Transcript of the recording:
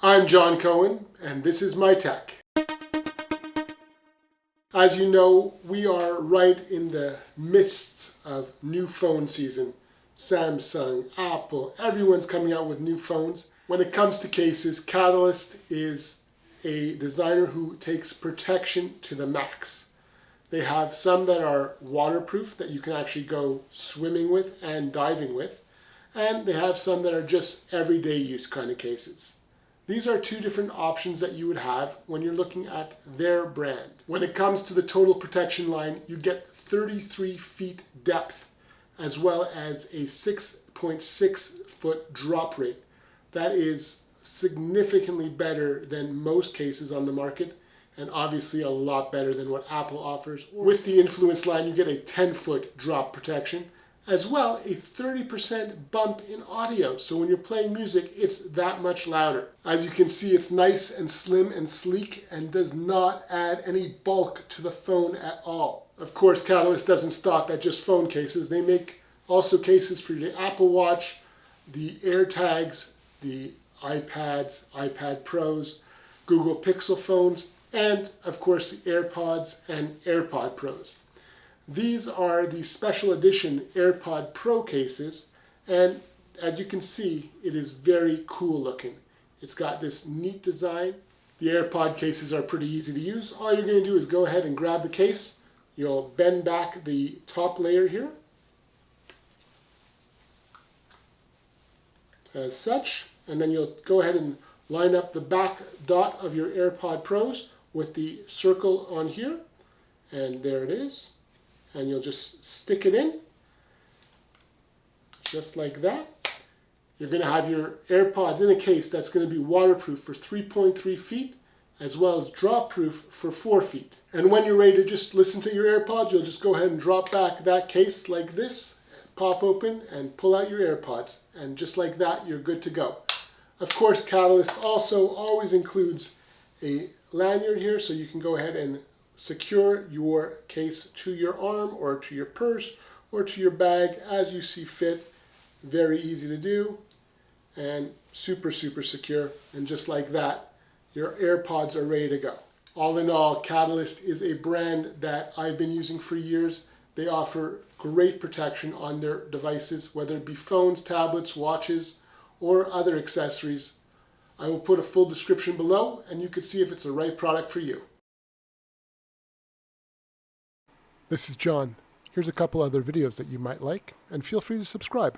I'm John Cohen, and this is My Tech. As you know, we are right in the midst of new phone season. Samsung, Apple, everyone's coming out with new phones. When it comes to cases, Catalyst is a designer who takes protection to the max. They have some that are waterproof that you can actually go swimming with and diving with, and they have some that are just everyday use kind of cases. These are two different options that you would have when you're looking at their brand. When it comes to the total protection line, you get 33 feet depth as well as a 6.6 foot drop rate. That is significantly better than most cases on the market, and obviously a lot better than what Apple offers. With the Influence line, you get a 10-foot drop protection, as well a 30% bump in audio. So when you're playing music, it's that much louder. As you can see, it's nice and slim and sleek and does not add any bulk to the phone at all. Of course, Catalyst doesn't stop at just phone cases. They make also cases for the Apple Watch, the AirTags, the iPads, iPad Pros, Google Pixel phones, and of course the AirPods and AirPod Pros. These are the special edition AirPod Pro cases, and as you can see, it is very cool looking. It's got this neat design. The AirPod cases are pretty easy to use. All you're going to do is go ahead and grab the case. You'll bend back the top layer here, as such, and then you'll go ahead and line up the back dot of your AirPod Pros with the circle on here, and there it is. And you'll just stick it in, just like that. You're going to have your AirPods in a case that's going to be waterproof for 3.3 feet, as well as drop proof for 4 feet. And when you're ready to just listen to your AirPods, you'll just go ahead and drop back that case like this, pop open, and pull out your AirPods. And just like that, you're good to go. Of course, Catalyst also always includes a lanyard here, so you can go ahead and secure your case to your arm or to your purse or to your bag as you see fit. Very easy to do and super secure. And just like that, your AirPods are ready to go. All in all, Catalyst is a brand that I've been using for years. They offer great protection on their devices, whether it be phones, tablets, watches, or other accessories. I will put a full description below and you can see if it's the right product for you. This is John. Here's a couple other videos that you might like, and feel free to subscribe.